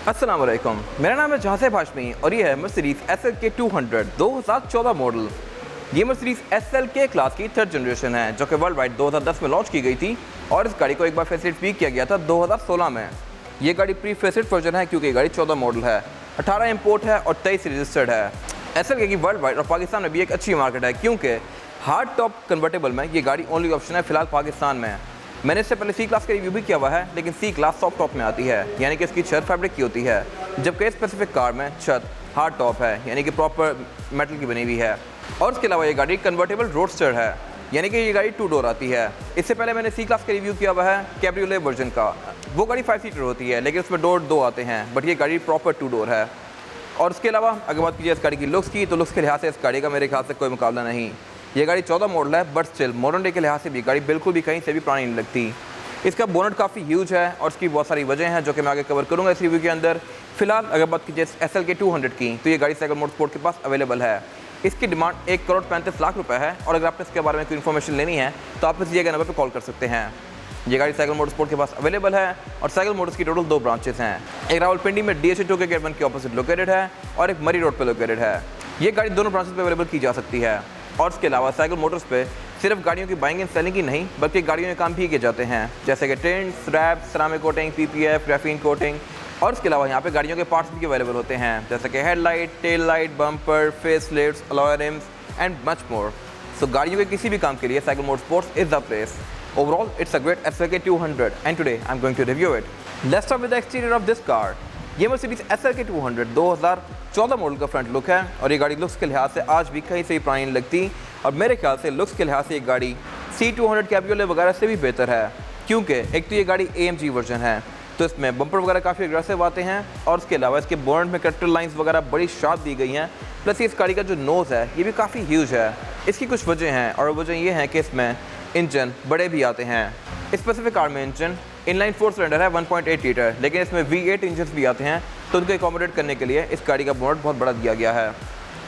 अस्सलाम वालेकुम, मेरा नाम है जहासेब हाशमी और ये है मर्सिडीज SLK 200 2014 मॉडल। ये मर्सिडीज SLK क्लास की थर्ड जनरेशन है जो कि वर्ल्ड वाइड 2010 में लॉन्च की गई थी और इस गाड़ी को एक बार फेसलिफ्ट भी किया गया था 2016 में। ये गाड़ी प्री फेसलिफ्ट वर्जन है क्योंकि ये गाड़ी 14 मॉडल है, 18 इंपोर्ट है और 23 रजिस्टर्ड है। SLK की वर्ल्ड वाइड और पाकिस्तान में भी एक अच्छी मार्केट है क्योंकि हार्ड टॉप कन्वर्टेबल में ये गाड़ी ओनली ऑप्शन है फिलहाल पाकिस्तान में। मैंने इससे पहले सी क्लास का रिव्यू भी किया हुआ है, लेकिन सी क्लास सॉफ्ट टॉप में आती है, यानी कि इसकी छत फैब्रिक की होती है, जबकि स्पेसिफिक कार में छत हार्ड टॉप है, यानी कि प्रॉपर मेटल की बनी हुई है। और इसके अलावा ये गाड़ी कन्वर्टेबल रोडस्टर है, यानी कि ये गाड़ी 2 डोर आती है। इससे पहले मैंने सी क्लास का रिव्यू किया हुआ है कैब्रियोलेट वर्जन का, वो गाड़ी 5 सीटर होती है लेकिन उसमें डोर 2 आते हैं, बट ये गाड़ी प्रॉपर 2 डोर है। और उसके अलावा अगर बात कीजिए इस गाड़ी की लुक्स की, तो लुक्स के लिहाज से इस गाड़ी का मेरे ख्याल से कोई मुकाबला नहीं। ये गाड़ी 14 मॉडल है, बट स्टिल मॉडर्न डे के लिहाज से भी गाड़ी बिल्कुल भी कहीं से भी पुरानी नहीं लगती। इसका बोनट काफ़ी ह्यूज है और इसकी बहुत सारी वजह हैं जो कि मैं आगे कवर करूंगा इस रिव्यू के अंदर। फिलहाल अगर बात कीजिए SLK 200 की, तो ये गाड़ी साइकिल मोटरस्पोर्ट के पास अवेलेबल है। इसकी डिमांड 1,35,00,000 रुपये है और अगर आपने इसके बारे में कोई इन्फॉर्मेशन लेनी है तो आप इस दिए गए नंबर पर कॉल कर सकते हैं। ये गाड़ी साइकिल मोटरस्पोर्ट के पास अवेलेबल है और साइकिल मोटर्स की टोटल 2 ब्रांचेस हैं। एक रावलपिंडी में DHA2 के गेट 1 के ऑपोजिट लोकेटेड है और एक मरी रोड पर लोकेटेड है। ये गाड़ी दोनों ब्रांचेस पर अवेलेबल की जा सकती है। और इसके अलावा साइकिल मोटर्स पे सिर्फ गाड़ियों की बाइंग एंड सेलिंग ही नहीं, बल्कि गाड़ियों में काम भी किए जाते हैं, जैसे कि tent, strap, ceramic coating, PPF, graphene coating. और इसके अलावा यहाँ पे गाड़ियों के पार्ट्स भी अवेलेबल होते हैं, जैसे कि headlight, tail light, bumper, face lifts, alloy rims and much more. So गाड़ियों के किसी भी काम के लिए cycle motorsports is the place. Overall, it's a great SLK 200 and today I'm going to review it. Let's start with the exterior of this car. ये Mercedes SLK 200 2014 model का front look है और ये गाड़ी लुक्स के लिहाज से आज भी कहीं से भी पुरानी नहीं लगती और मेरे ख्याल से लुक्स के लिहाज से ये गाड़ी C200 कैब्रियोलेट वगैरह से भी बेहतर है, क्योंकि एक तो ये गाड़ी AMG वर्जन है तो इसमें बम्पर वगैरह काफ़ी अग्रेसिव आते हैं और उसके अलावा इसके बोनट में करेक्टर लाइंस वगैरह बड़ी शार्प दी गई हैं। प्लस इस गाड़ी का जो नोज़ है ये भी काफ़ी ह्यूज है। इसकी कुछ वजह हैं और वजह ये है कि इसमें इंजन बड़े भी आते हैं। स्पेसिफिक कार में इंजन इनलाइन 4 सिलेंडर है 1.8 लीटर, लेकिन इसमें V8 इंजन भी आते हैं, तो उनको एकोमोडेट करने के लिए इस गाड़ी का बोनट बहुत बड़ा दिया गया है।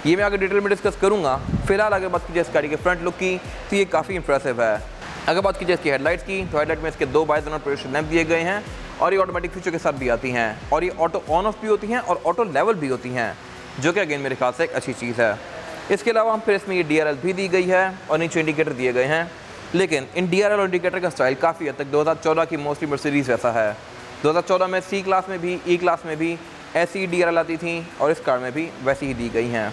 ये मैं आगे डिटेल में डिस्कस करूंगा। फिलहाल अगर बात कीजिए इस गाड़ी के फ्रंट लुक की, तो ये काफ़ी इंप्रेसिव है। अगर बात कीजिए इसकी हेडलाइट्स की, तो हेडलाइट में इसके 2 बाइजोनल प्रोजेक्शन लैंप दिए गए हैं और ये ऑटोमेटिक फीचर के साथ भी आती हैं और ये ऑटो ऑन ऑफ भी होती हैं और ऑटो लेवल भी होती हैं, जो कि अगेन मेरे ख्याल से एक अच्छी चीज़ है। इसके अलावा फिर इसमें ये DRL भी दी गई है और नीचे इंडिकेटर दिए गए हैं, लेकिन इन DRL और इंडिकेटर का स्टाइल काफ़ी हद तक 2014 की मोस्टली मर्सिडीज़ वैसा है। 2014 में C क्लास में भी, E क्लास में भी ऐसी DRL आती थी और इस कार में भी वैसी ही दी गई हैं।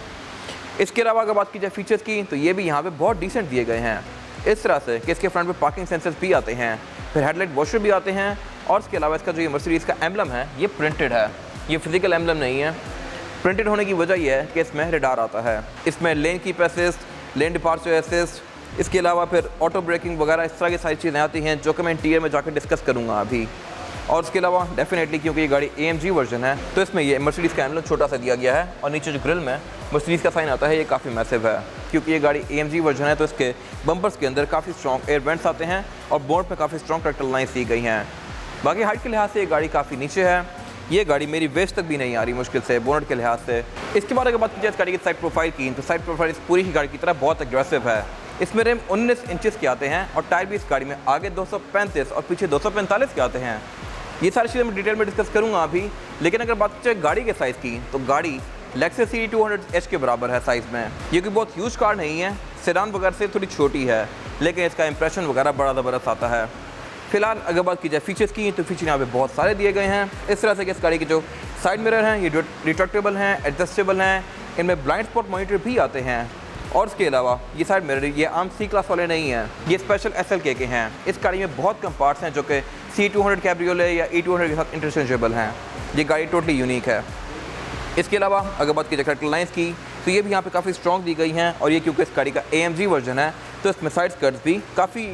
इसके अलावा अगर बात की जाए फीचर्स की, तो ये भी यहाँ पे बहुत डिसेंट दिए गए हैं, इस तरह से कि इसके फ्रंट पे पार्किंग सेंसर्स भी आते हैं, फिर हेडलाइट वॉशर भी आते हैं और इसके अलावा इसका जो ये मर्सिडीज़ का एम्बलम है ये प्रिंटेड है, ये फिजिकल एम्बलम नहीं है। प्रिंटेड होने की वजह यह है कि इसमें रडार आता है, इसमें lane keep assist, lane departure assist, इसके अलावा फिर ऑटो ब्रेकिंग वगैरह इस तरह की सारी चीज़ें आती हैं जो कि मैं इंटीरियर में जाकर डिस्कस करूँगा अभी। और उसके अलावा डेफिनेटली क्योंकि ये गाड़ी AMG वर्जन है तो इसमें ये मर्सिडीज़ का एम्बलम छोटा सा दिया गया है और नीचे जो ग्रिल में मर्सिडीज़ का साइन आता है ये काफ़ी मैसिव है। क्योंकि ये गाड़ी AMG वर्जन है तो इसके बम्पर्स के अंदर काफ़ी स्ट्रॉन्ग एयर वेंट्स आते हैं और बोर्ड पर काफ़ी स्ट्रॉन्ग करेक्टर लाइन्स दी गई हैं। बाकी हाइट के लिहाज से ये गाड़ी काफ़ी नीचे है, ये गाड़ी मेरी वेस्ट तक भी नहीं आ रही मुश्किल से बोनट के लिहाज से। इसके बाद अगर बात की जाए इस गाड़ी की साइड प्रोफाइल की, तो साइड प्रोफाइल इस पूरी ही गाड़ी की तरह बहुत एग्रेसिव है। इसमें रिम 19 इंचेस के आते हैं और टायर भी इस गाड़ी में आगे 235 और पीछे 245 के आते हैं। ये सारी चीज़ें मैं डिटेल में डिस्कस करूँगा अभी, लेकिन अगर बात की जाए गाड़ी के साइज़ की, तो गाड़ी लेक्सस CT 200H के बराबर है साइज़ में। ये कोई बहुत ह्यूज कार नहीं है, सेडान वगैरह से थोड़ी छोटी है, लेकिन इसका इंप्रेशन वगैरह बड़ा ज़बरदस्त आता है। फिलहाल अगर बात की जाए फीचर्स की, तो फीचर यहाँ पे बहुत सारे दिए गए हैं। इस तरह से कि इस गाड़ी के जो साइड मिरर हैं ये रिट्रैक्टेबल हैं, एडजस्टेबल हैं, इनमें ब्लाइंड स्पॉट मॉनिटर भी आते हैं। और इसके अलावा ये साइड मिरर ये आम C क्लास वाले नहीं हैं, ये स्पेशल SLK के हैं। इस गाड़ी में बहुत कम पार्ट्स हैं जो कि C200 कैब्रियोलेट या E200 के साथ इंटरचेंजेबल हैं। ये गाड़ी टोटली यूनिक है। इसके अलावा अगर बात की जाए करेक्टर लाइन्स की, तो ये भी यहाँ पे काफ़ी स्ट्रॉन्ग दी गई हैं और ये क्योंकि इस गाड़ी का AMG वर्जन है तो इसमें साइड स्कर्ट्स भी काफ़ी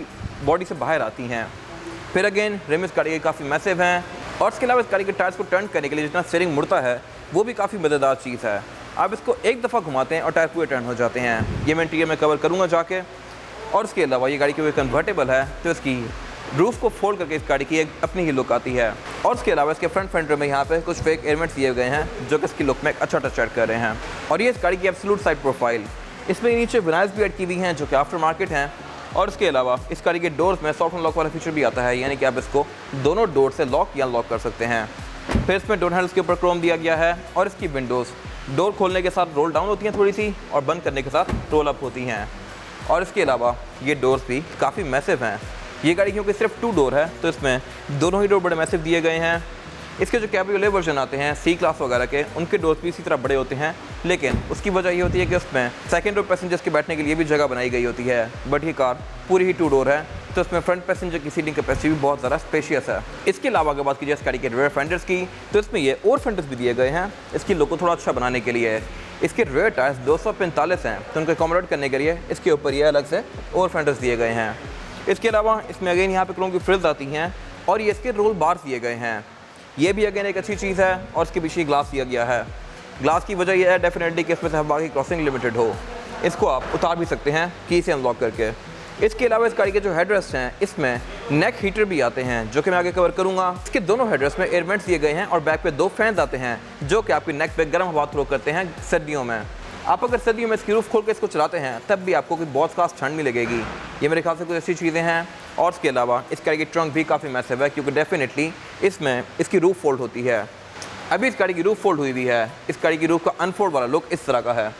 बॉडी से बाहर आती हैं। फिर अगेन रिम इस गाड़ी के काफ़ी मैसिव हैं और इसके अलावा इस गाड़ी के टायर्स को टर्न करने के लिए जितना स्टीयरिंग मुड़ता है वो भी काफ़ी मददगार चीज़ है। आप इसको एक दफ़ा घुमाते हैं और टायर पूरे टर्न हो जाते हैं, ये मैं इंटीरियर में कवर करूँगा जाके। और इसके अलावा ये गाड़ी क्योंकि कन्वर्टेबल है तो इसकी रूफ को फोल्ड करके इस गाड़ी की एक अपनी ही लुक आती है। और इसके अलावा इसके फ्रंट फेंडर में यहाँ पे कुछ फेक एलिमेंट्स दिए गए हैं जो कि इसकी लुक में एक अच्छा टच ऐड कर रहे हैं। और ये इस गाड़ी की एब्सोल्यूट साइड प्रोफाइल, इसमें नीचे विनाइल्स भी ऐड की हुई हैं जो कि आफ्टर मार्केट हैं। और इसके अलावा इस गाड़ी के डोर्स में सॉफ्ट अनलॉक वाला फीचर भी आता है, यानी कि आप इसको दोनों डोर से लॉक या अनलॉक कर सकते हैं। फिर इसमें डोर हैंडल्स के ऊपर क्रोम दिया गया है और इसकी विंडोज़ डोर खोलने के साथ रोल डाउन होती हैं थोड़ी सी और बंद करने के साथ रोल अप होती हैं। और इसके अलावा ये डोर्स भी काफ़ी मैसिव हैं। ये गाड़ी क्योंकि सिर्फ 2 डोर है तो इसमें दोनों ही डोर बड़े मैसिव दिए गए हैं। इसके जो कैब्रियोले वर्जन आते हैं सी क्लास वगैरह के, उनके डोर्स भी इसी तरह बड़े होते हैं, लेकिन उसकी वजह ये होती है कि उसमें सेकंड डोर पैसेंजर्स के बैठने के लिए भी जगह बनाई गई होती है। बट ये कार पूरी ही 2 डोर है तो इसमें फ्रंट पैसेंजर की सीटिंग कैपेसिटी भी बहुत ज़्यादा स्पेशियस है। इसके अलावा अगर बात कीजिए इस गाड़ी के रेयर फेंडर्स की तो इसमें ये और फेंडर्स भी दिए गए हैं इसकी लुक को थोड़ा अच्छा बनाने के लिए। इसके रेयर टायर्स 245 हैं तो उनको अकोमोडेट करने के लिए इसके ऊपर ये अलग से और फेंडर्स दिए गए हैं। इसके अलावा इसमें अगेन यहाँ पे क्रोम की फ्रिल्स आती हैं और ये इसके रोल बार्स दिए गए हैं। ये भी अगेन एक अच्छी चीज़ है और इसके पीछे ग्लास दिया गया है। ग्लास की वजह यह है डेफिनेटली कि इसमें से हवा की क्रॉसिंग लिमिटेड हो। इसको आप उतार भी सकते हैं की से अनलॉक करके। इसके अलावा इस गाड़ी के जो हेडरेस्ट हैं इसमें नेक हीटर भी आते हैं जो कि मैं आगे कवर करूंगा। इसके दोनों हेडरेस्ट में एयर वेंट्स दिए गए हैं और बैक पे 2 फैंस आते हैं जो कि आपकी नेक पे गर्म हवा थ्रो करते हैं सर्दियों में। आप अगर सर्दियों में इसकी रूफ खोल के इसको चलाते हैं तब भी आपको कोई बहुत खास ठंड नहीं लगेगी। ये मेरे ख्याल से कुछ ऐसी चीज़ें हैं। और इसके अलावा इस गाड़ी की ट्रंक भी काफ़ी मैसिव है क्योंकि डेफिनेटली इसमें इसकी रूफ फोल्ड होती है। अभी इस गाड़ी की रूफ फोल्ड हुई भी है। इस गाड़ी की रूफ का अनफोल्ड वाला लुक इस तरह का है।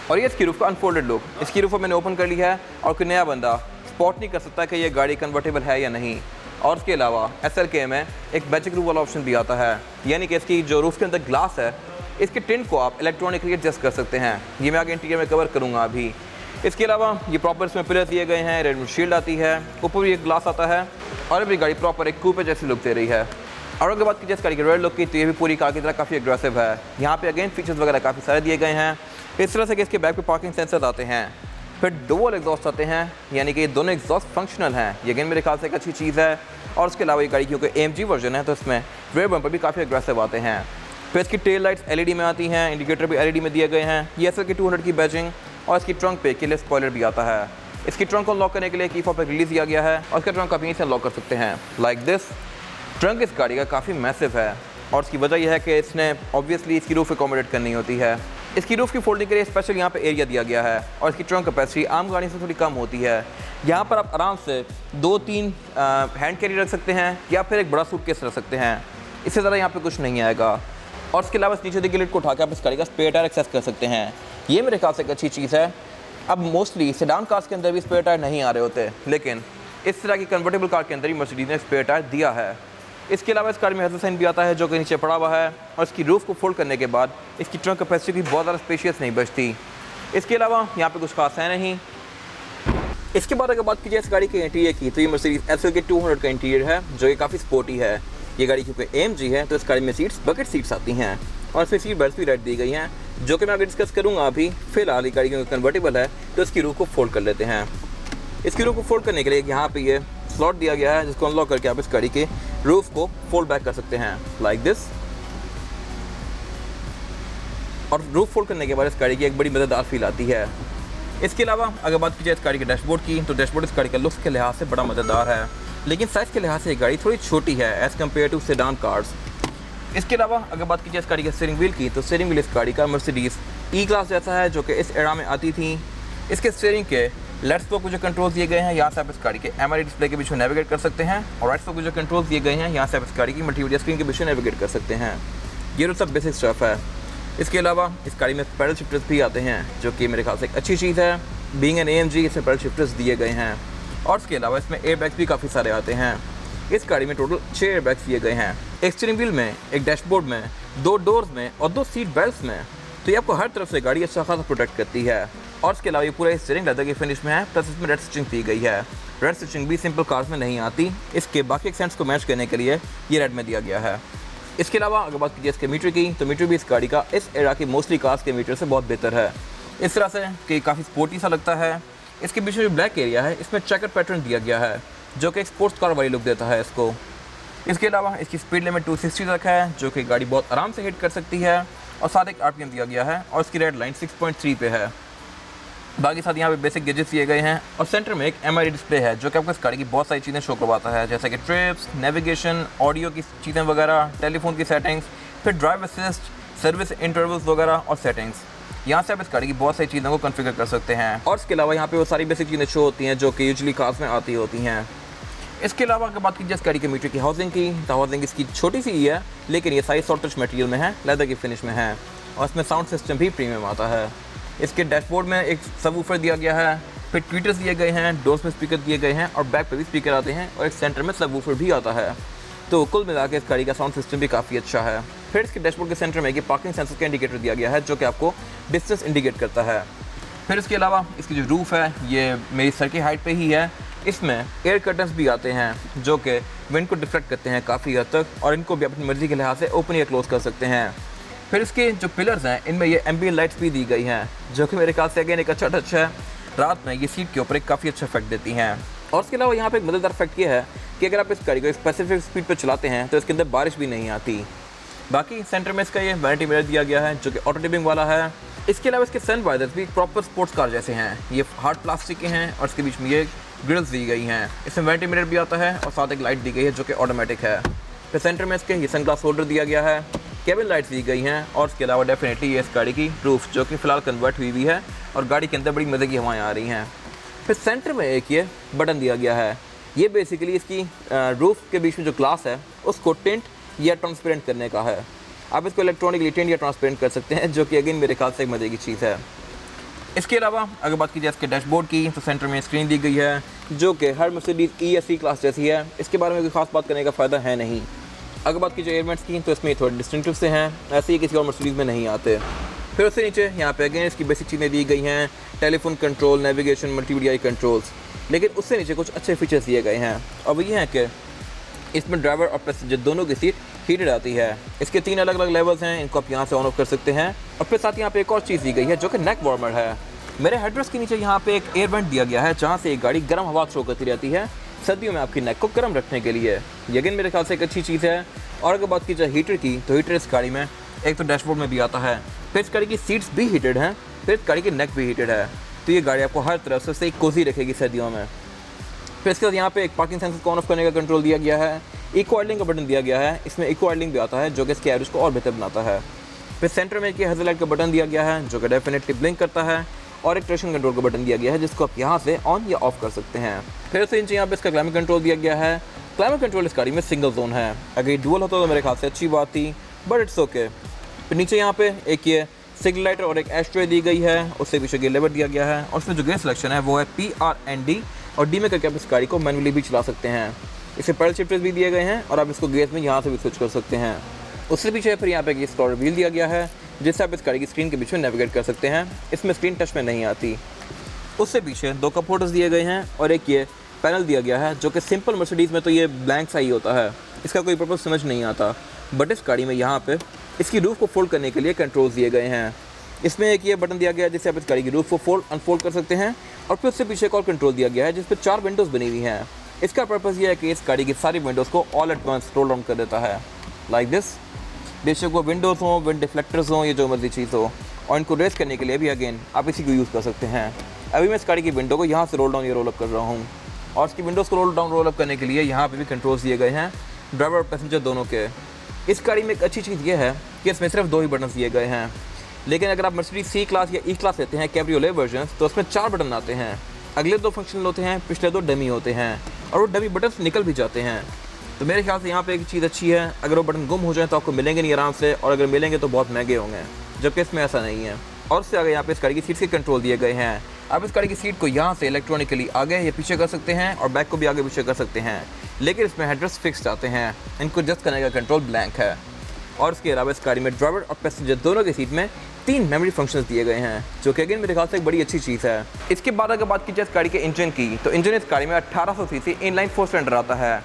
और ये इसकी रूफ का अनफोल्डेड लुक। इसकी रूफ मैंने ओपन कर ली है और कोई नया बंदा स्पॉट नहीं कर सकता कि ये गाड़ी कन्वर्टेबल है या नहीं। और उसके अलावा SLK में एक मैजिक रूफ वाला ऑप्शन भी आता है, यानी कि इसकी जो रूफ के अंदर ग्लास है इसके टिंट को आप इलेक्ट्रॉनिकली एडजस्ट कर सकते हैं। ये मैं आगे इंटीरियर में कवर करूँगा अभी। इसके अलावा ये प्रॉपर इसमें पिलर दिए गए हैं, रेड शील्ड आती है, ऊपर भी एक ग्लास आता है और अभी गाड़ी प्रॉपर एक कूपे जैसी लुक दे रही है। और अगर बात कीजिए इस गाड़ी की रेयर लुक की तो ये भी पूरी कार की तरह काफ़ी अग्रेसिव है। यहाँ पे अगेन फीचर्स वगैरह काफ़ी सारे दिए गए हैं इस तरह से कि इसके बैक पे पार्किंग सेंसर्स आते हैं, फिर डुअल एग्जॉस्ट आते हैं, यानी कि ये दोनों एग्जॉस्ट फंक्शनल हैं। ये अगेन मेरे ख्याल से एक अच्छी चीज़ है। और उसके अलावा ये गाड़ी क्योंकि AMG वर्जन है तो इसमें रेयर बम्पर भी काफ़ी अग्रेसिव आते हैं। फिर इसकी टेल लाइट्स LED में आती हैं, इंडिकेटर भी LED में दिए गए हैं। ये SLK 200 की बैजिंग और इसकी ट्रंक पे किले स्पॉइलर भी आता है। इसकी ट्रंक को लॉक करने के लिए की फॉर पर रिलीज दिया गया है और इसका ट्रंक आप यहीं से लॉक कर सकते हैं लाइक दिस। ट्रंक इस गाड़ी का काफ़ी मैसिव है और उसकी वजह यह है कि इसने ऑब्वियसली इसकी रूफ अकोमोडेट करनी होती है। इसकी रूफ की फोल्डिंग के लिए स्पेशल यहाँ पे एरिया दिया गया है और इसकी ट्रंक कैपेसिटी आम गाड़ी से थोड़ी कम होती है। यहाँ पर आप आराम से 2-3 हैंड कैरी रख सकते हैं या फिर एक बड़ा सूटकेस रख सकते हैं। इससे ज़्यादा यहाँ पे कुछ नहीं आएगा। और इसके अलावा इस नीचे देखिए लिड को उठा के आप इस गाड़ी का स्पेयर टायर एक्सेस कर सकते हैं। ये मेरे ख्याल से एक अच्छी चीज़ है। अब मोस्टली सेडान कार्स के अंदर भी स्पेयर टायर नहीं आ रहे होते, लेकिन इस तरह की कन्वर्टेबल कार के अंदर ही मर्सिडीज ने स्पेयर टायर दिया है। इसके अलावा इस कार में हेडलाइट भी आता है जो कि नीचे पड़ा हुआ है और इसकी रूफ को फोल्ड करने के बाद इसकी ट्रंक कैपेसिटी भी बहुत ज़्यादा स्पेशियस नहीं बचती। इसके अलावा यहाँ पे कुछ खास है नहीं। इसके बाद अगर बात कीजिए इस गाड़ी के इंटीरियर की तो ये मर्सिडीज SLK 200 का इंटीरियर है जो कि काफ़ी स्पोर्टी है। ये गाड़ी क्योंकि AMG है तो इस गाड़ी में सीट्स बकेट सीट्स आती हैं और इसमें सीट बेल्ट भी रेड दी गई हैं जो कि मैं आगे डिस्कस करूँगा। अभी फिलहाल ये गाड़ी क्योंकि कन्वर्टेबल है तो इसकी रूफ को फोल्ड कर लेते हैं। इसकी रूफ को फोल्ड करने के लिए यहाँ पे ये स्लॉट दिया गया है जिसको अनलॉक करके आप इस गाड़ी के रूफ को फोल्ड बैक कर सकते हैं लाइक दिस। और रूफ फोल्ड करने के बाद इस गाड़ी की एक बड़ी मज़ेदार फील आती है। इसके अलावा अगर बात कीजिए इस गाड़ी के डैशबोर्ड की तो डैशबोर्ड इस गाड़ी का लुक्स के लिहाज से बड़ा मज़ेदार है, लेकिन साइज़ के लिहाज से ये गाड़ी थोड़ी छोटी है as compare to sedan cars. इसके अलावा अगर बात कीजिए इस गाड़ी के स्टीयरिंग व्हील की तो स्टीयरिंग व्हील इस गाड़ी का मर्सिडीज E क्लास जैसा है जो कि इस एरा में आती थी। इसके स्टीयरिंग के लेफ्ट स्पोक को जो कंट्रोल दिए गए हैं यहाँ से आप इस गाड़ी के MID डिस्प्ले के बीच में नेविगेट कर सकते हैं और राइट स्पोक को जो कंट्रोल दिए गए हैं यहाँ से आप इस गाड़ी की मल्टीमीडिया स्क्रीन के बीच में नेविगेट कर सकते हैं। ये तो सब बेसिक स्टफ है। इसके अलावा इस गाड़ी में पैडल शिफ्टर्स भी आते हैं जो कि मेरे ख्याल से एक अच्छी चीज़ है। बीइंग एन AMG इसमें पैडल शिफ्टर्स दिए गए हैं और इसके अलावा इसमें एयर बैग्स भी काफ़ी सारे आते हैं। इस गाड़ी में टोटल 6 एयर बैग्स दिए गए हैं, एक स्टीयरिंग व्हील में, एक डैशबोर्ड में, 2 डोर्स में और 2 सीट बेल्ट में। तो ये आपको हर तरफ से गाड़ी अच्छा खासा प्रोटेक्ट करती है। और इसके अलावा ये पूरा स्टीयरिंग लेदर की फिनिश में है, प्लस इसमें रेड स्टिचिंग दी गई है। रेड स्टिचिंग भी सिंपल कार्स में नहीं आती, इसके बाकी एक्सेंट्स को मैच करने के लिए ये रेड में दिया गया है। इसके अलावा अगर बात कीजिए इसके मीटर की तो मीटर भी इस गाड़ी का इस एरा की मोस्टली कार्स के मीटर से बहुत बेहतर है, इस तरह से कि काफ़ी स्पोर्टी सा लगता है। इसके बीच में जो ब्लैक एरिया है इसमें चेकर पैटर्न दिया गया है जो कि एक स्पोर्ट्स कार वाली लुक देता है इसको। इसके अलावा इसकी स्पीड लिमिट 260 तक है जो कि गाड़ी बहुत आराम से हिट कर सकती है और साथ एक RPM दिया गया है और इसकी रेड लाइन 6.3 पे है। बाकी साथ यहाँ पे बेसिक गैजेट्स दिए गए हैं और सेंटर में एक MRI डिस्प्ले है जो कि आपको इस गाड़ी की बहुत सारी चीज़ें शो करवाता है, जैसे कि ट्रिप्स, नेविगेशन, ऑडियो की चीज़ें वगैरह, टेलीफोन की सेटिंग्स, फिर ड्राइव असिस्ट, सर्विस इंटरवल्स वगैरह और सेटिंग्स। यहाँ से आप इस गाड़ी की बहुत सारी चीज़ों को कॉन्फ़िगर कर सकते हैं और इसके अलावा यहाँ पे वो सारी बेसिक चीज़ें शो होती हैं जो कि यूजुअली कार्स में आती होती हैं। इसके अलावा अगर बात की इस गाड़ी के मीटर की हाउसिंग की, तो हाउसिंग इसकी छोटी सी ही है, लेकिन ये साइज सॉफ्ट टच मटेरियल में है, लेदर की फिनिश में है और इसमें साउंड सिस्टम भी प्रीमियम आता है। इसके डैशबोर्ड में एक सबवूफर दिया गया है, फिर ट्वीटर्स दिए गए हैं, डोर्स में स्पीकर दिए गए हैं और बैक पे भी स्पीकर आते हैं और एक सेंटर में सबवूफर भी आता है। तो कुल मिला के इस गाड़ी का साउंड सिस्टम भी काफ़ी अच्छा है। फिर इसके डैशबोर्ड के सेंटर में एक पार्किंग सेंसर का इंडिकेटर दिया गया है जो कि आपको डिस्टेंस इंडिकेट करता है। फिर इसके अलावा इसकी जो रूफ़ है ये मेरी सर की हाइट पे ही है। इसमें एयर कर्टन्स भी आते हैं जो कि विंड को डिफ्लेक्ट करते हैं काफ़ी हद तक और इनको भी अपनी मर्ज़ी के लिहाज से ओपन या क्लोज़ कर सकते हैं। फिर इसके जो पिलर्स हैं इनमें ये एम्बिएंट लाइट्स भी दी गई हैं जो कि मेरे ख्याल से अगेन एक अच्छा टच है। रात में ये सीट के ऊपर एक काफ़ी अच्छा इफेक्ट देती हैं। और इसके अलावा यहाँ पे एक मज़ेदार इफेक्ट ये है कि अगर आप इस गाड़ी को एक स्पेसिफिक स्पीड पर चलाते हैं तो इसके अंदर बारिश भी नहीं आती। बाकी सेंटर में इसका ये वैनिटी मिरर दिया गया है जो कि ऑटो डिपिंग वाला है। इसके अलावा इसके सन वाइजर्स भी प्रॉपर स्पोर्ट्स कार जैसे हैं, ये हार्ड प्लास्टिक के हैं और इसके बीच में ये ग्रिल्स दी गई हैं। इसमें वैनिटी मिरर भी आता है और साथ एक लाइट दी गई है जो कि ऑटोमेटिक है। फिर सेंटर में इसके ये सनग्लास होल्डर दिया गया है, केबिन लाइट्स दी गई हैं और इसके अलावा डेफिनेटली ये इस गाड़ी की रूफ जो कि फ़िलहाल कन्वर्ट हुई हुई है और गाड़ी के अंदर बड़ी मज़े की हवाएँ आ रही हैं। फिर सेंटर में एक ये बटन दिया गया है, ये बेसिकली इसकी रूफ के बीच में जो ग्लास है उसको टिंट या ट्रांसपेरेंट करने का है। आप इसको इलेक्ट्रॉनिकली टिंट या ट्रांसपेरेंट कर सकते हैं जो कि अगेन मेरे ख्याल से एक मज़े की चीज़ है। इसके अलावा अगर बात की जाए इसके डैशबोर्ड की तो सेंटर में स्क्रीन दी गई है जो कि हर मर्सिडीज़ ई या सी क्लास जैसी है। इसके बारे में कोई खास बात करने का फ़ायदा है नहीं। अगर बात की जाए एयरवेंट्स की तो इसमें थोड़े डिस्टिंक्टिव से हैं, ऐसे ही किसी और मर्सिडीज़ में नहीं आते। फिर उससे नीचे यहाँ पे अगेन इसकी बेसिक चीज़ें दी गई हैं, telephone control, navigation, multimedia controls, लेकिन उससे नीचे कुछ अच्छे फीचर्स दिए गए हैं और वो ये हैं कि इसमें ड्राइवर और पैसेंजर दोनों की सीट हीटेड आती है। इसके 3 अलग अलग लेवल्स हैं, इनको आप यहाँ से ऑन ऑफ कर सकते हैं। और फिर साथ यहाँ पे एक और चीज़ दी गई है जो कि नेक वार्मर है। मेरे हेडरेस्ट के नीचे यहाँ पे एक एयर वेंट दिया गया है जहाँ से एक गाड़ी गर्म हवा थ्रो करती रहती है सर्दियों में आपकी नेक को गर्म रखने के लिए। यकीन मेरे ख्याल से एक अच्छी चीज़ है। और अगर बात की जाए हीटर की तो हीटर इस गाड़ी में एक तो डैशबोर्ड में भी आता है, फिर इस गाड़ी की सीट्स भी हीटेड हैं, फिर इस गाड़ी की नेक भी हीटेड है। तो ये गाड़ी आपको हर तरफ से एक कोजी रखेगी सर्दियों में। फिर इसके बाद यहाँ पे एक पार्किंग सेंसर को ऑन ऑफ करने का कंट्रोल दिया गया है। इको आइडलिंग का बटन दिया गया है, इसमें इको आइडलिंग भी आता है जो कि इसके एवरेज को और बेहतर बनाता है। फिर सेंटर में एक हज़र लाइट का बटन दिया गया है जो कि डेफिनेटली ब्लिंक करता है और एक ट्रैक्शन कंट्रोल का बटन दिया गया है जिसको आप यहाँ से ऑन या ऑफ कर सकते हैं। फिर उससे नीचे यहाँ पे इसका क्लाइमेट कंट्रोल दिया गया है। क्लाइमेट कंट्रोल इस गाड़ी में सिंगल जोन है, अगर ये डुअल होता तो मेरे ख्याल से अच्छी बात थी, बट इट्स ओके। फिर नीचे यहाँ पे एक ये सिग्नल लाइट और एक एस्ट्रे दी गई है, उससे पीछे गेयर लेवर दिया गया है और उसमें जो गेयर सिलेक्शन है वो है PRND और D में करके आप इस गाड़ी को मैनुअली भी चला सकते हैं। इसे पैडल शिफ्टर्स भी दिए गए हैं और आप इसको गेयर्स में यहाँ से भी स्विच कर सकते हैं। उससे पीछे फिर यहाँ पे एक स्क्रॉलर व्हील दिया गया है जिससे आप इस गाड़ी की स्क्रीन के बीच में नेविगेट कर सकते हैं। इसमें स्क्रीन टच में नहीं आती। उससे पीछे 2 कप होल्डर्स दिए गए हैं और एक ये पैनल दिया गया है जो कि सिंपल मर्सिडीज़ में तो ये ब्लैंक सा ही होता है, इसका कोई पर्पज़ समझ नहीं आता, बट इस गाड़ी में यहाँ पे इसकी रूफ को फोल्ड करने के लिए कंट्रोल्स दिए गए हैं। इसमें एक ये बटन दिया गया है जिससे आप इस गाड़ी की रूफ को फोल्ड अनफोल्ड कर सकते हैं और फिर उससे पीछे एक और कंट्रोल दिया गया है जिस पर 4 विंडोज़ बनी हुई हैं। इसका पर्पज़ ये है कि इस गाड़ी की सारी विंडोज़ को all at once roll down कर देता है लाइक दिस। बेशक वो विंडोज़ हों, विंड डिफ्लेक्टर्स हों, ये जो मर्जी चीज़ हो, और इनको रेस करने के लिए भी अगेन आप इसी को यूज़ कर सकते हैं। अभी मैं इस गाड़ी की विंडो को यहाँ से रोल डाउन या रोल अप कर रहा हूँ और इसकी विंडोज़ को रोल डाउन रोल अप करने के लिए यहाँ पे भी कंट्रोल्स दिए गए हैं ड्राइवर और पैसेंजर दोनों के। इस गाड़ी में एक अच्छी चीज़ ये है कि इसमें सिर्फ 2 ही बटन दिए गए हैं, लेकिन अगर आप मर्सिडीज़ सी क्लास या ई क्लास लेते हैं कैब्रियोले वर्जन तो उसमें 4 बटन आते हैं। अगले 2 फंक्शनल होते हैं, पिछले 2 डमी होते हैं और वो डमी बटन निकल भी जाते हैं। तो मेरे ख्याल से यहाँ पे एक चीज़ अच्छी है, अगर वो बटन गुम हो जाए तो आपको मिलेंगे नहीं आराम से, और अगर मिलेंगे तो बहुत महंगे होंगे, जबकि इसमें ऐसा नहीं है। और उससे आगे यहाँ पे इस गाड़ी की सीट्स के कंट्रोल दिए गए हैं। आप इस गाड़ी की सीट को यहाँ से इलेक्ट्रॉनिकली आगे या पीछे कर सकते हैं और बैक को भी आगे पीछे कर सकते हैं, लेकिन इसमें हेडरेस्ट फिक्स्ड आते हैं, इनको एडजस्ट करने का कंट्रोल ब्लैंक है। और इसके अलावा इस गाड़ी में ड्राइवर और पैसेंजर दोनों की सीट में 3 मेमोरी फंक्शंस दिए गए हैं जो कि अगेन मेरे ख्याल से एक बड़ी अच्छी चीज़ है। इसके बाद अगर बात की जाए इस गाड़ी के इंजन की तो इंजन इस गाड़ी में 1800 सीसी इनलाइन 4 सिलेंडर आता है।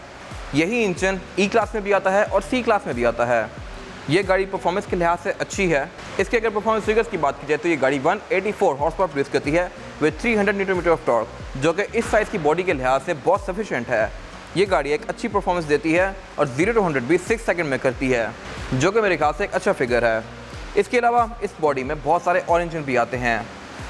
यही इंजन ई क्लास में भी आता है और सी क्लास में भी आता है। ये गाड़ी परफॉर्मेंस के लिहाज से अच्छी है। इसके अगर परफॉर्मेंस फिगर्स की बात की जाए तो ये गाड़ी 184 हॉर्स पावर प्रोड्यूस करती है with 300 newton meter of torque, जो कि इस साइज़ की बॉडी के लिहाज से बहुत सफिशिएंट है। ये गाड़ी एक अच्छी परफॉर्मेंस देती है और 0 to 100 भी 6 सेकंड में करती है, जो कि मेरे ख्याल से एक अच्छा फिगर है। इसके अलावा इस बॉडी में बहुत सारे और इंजन भी आते हैं।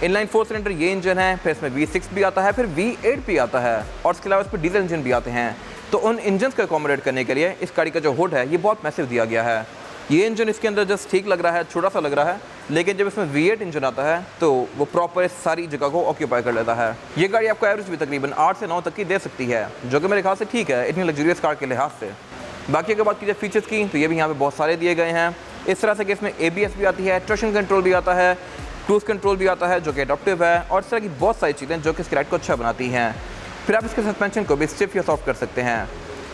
इनलाइन 4 सिलेंडर ये इंजन है, फिर इसमें V6 भी आता है, फिर V8 भी आता है और इसके अलावा इस पर डीजल इंजन भी आते हैं। तो उन इंजन को अकोमोडेट करने के लिए इस गाड़ी का जो हुड है ये बहुत मैसिव दिया गया है। ये इंजन इसके अंदर जस्ट ठीक लग रहा है, छोटा सा लग रहा है, लेकिन जब इसमें V8 इंजन आता है तो वो प्रॉपर सारी जगह को ऑक्यूपाई कर लेता है। ये गाड़ी आपको एवरेज भी तकरीबन 8 से 9 तक की दे सकती है, जो कि मेरे ख्याल से ठीक है इतनी लग्जरियस कार के लिहाज से। बाकी अगर बात कीजिए फीचर्स की तो ये भी यहाँ पे बहुत सारे दिए गए हैं। इस तरह से कि इसमें ABS भी आती है, ट्रैक्शन कंट्रोल भी आता है, क्रूज कंट्रोल भी आता है जो कि एडॉप्टिव है, और इस तरह की बहुत सारी चीज़ें जो कि इस राइड को अच्छा बनाती हैं। फिर आप इसके सस्पेंशन को भी स्टिफ या सॉफ्ट कर सकते हैं।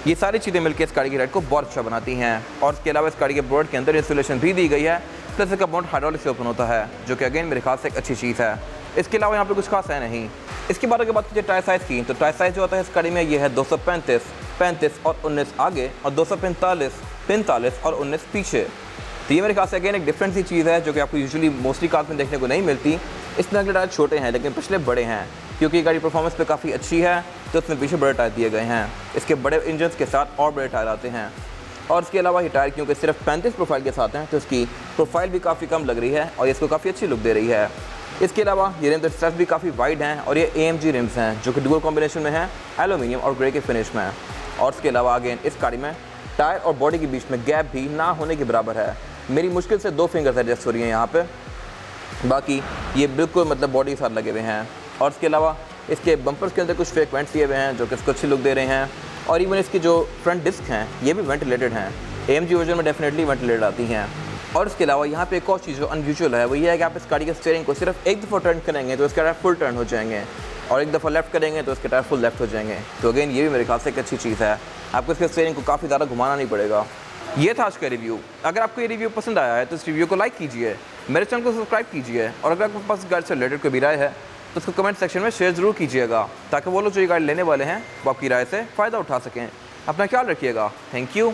ये सारी चीज़ें मिलकर इस गाड़ी की राइड को बहुत अच्छा बनाती हैं। और इसके अलावा इस गाड़ी के बोर्ड के अंदर इंसुलेशन भी दी गई है, प्लस इसका बोर्ड हाइड्रोलिक से ओपन होता है, जो कि अगेन मेरे ख्याल से एक अच्छी चीज़ है। इसके अलावा यहाँ पे कुछ खास है नहीं। इसके बाद अगर बात कीजिए टायर साइज़ की, तो टायर साइज़ जो होता है इस गाड़ी में ये है 235, 35 और 19 आगे, और 245, 45 और 19 पीछे। तो ये मेरे ख्याल से अगेन एक डिफरेंट सी चीज़ है जो कि आपको यूजुअली मोस्टली कार में देखने को नहीं मिलती। इसमें अगले टायर छोटे हैं लेकिन पिछले बड़े हैं, क्योंकि ये गाड़ी परफॉर्मेंस पे काफ़ी अच्छी है तो इसमें पीछे बड़े टायर दिए गए हैं। इसके बड़े इंजन के साथ और बड़े टायर आते हैं। और इसके अलावा ये टायर क्योंकि सिर्फ 35 प्रोफाइल के साथ हैं तो इसकी प्रोफाइल भी काफ़ी कम लग रही है और इसको काफ़ी अच्छी लुक दे रही है। इसके अलावा ये रिम्स स्ट्रेस भी काफ़ी वाइड हैं और ये AMG रिम्स हैं जो कि डुअल कॉम्बिनेशन में हैं, एल्यूमिनियम और ग्रे के फिनिश में। और इसके अलावा अगेन इस गाड़ी में टायर और बॉडी के बीच में गैप भी ना होने के बराबर है। मेरी मुश्किल से 2 फिंगर्स एडजस्ट हो रही हैं यहाँ पे, बाकी ये बिल्कुल मतलब बॉडी के साथ लगे हुए हैं। और इसके अलावा इसके बम्पर्स के अंदर कुछ फेक वेंट्स दिए हुए हैं जो कि इसको अच्छी लुक दे रहे हैं। और इवन इसकी जो फ्रंट डिस्क हैं ये भी वेंटिलेटेड हैं, AMG वर्जन में डेफिनेटली वेंटिलेटेड आती हैं। और इसके अलावा यहाँ पे एक और चीज़ जो अनयूजुअल है वो ये है कि आप इस गाड़ी के स्टीयरिंग को सिर्फ एक दफ़ा टर्न करेंगे तो इसके टायर फुल टर्न हो जाएंगे, और एक दफ़ा लेफ्ट करेंगे तो इसके टायर फुल लेफ्ट हो जाएंगे। तो अगेन ये भी मेरे ख्याल से एक अच्छी चीज़ है, आपको इसके स्टीयरिंग को काफ़ी ज़्यादा घुमाना नहीं पड़ेगा। ये था आज का रिव्यू। अगर आपको ये रिव्यू पसंद आया है तो इस रिव्यू को लाइक कीजिए, मेरे चैनल को सब्सक्राइब कीजिए, और अगर आपके पास गाड़ी से रिलेटेड कोई भी राय है तो उसको कमेंट सेक्शन में शेयर ज़रूर कीजिएगा, ताकि वो लोग जो ये गाड़ी लेने वाले हैं वो आपकी राय से फ़ायदा उठा सकें। अपना ख्याल रखिएगा। Thank you.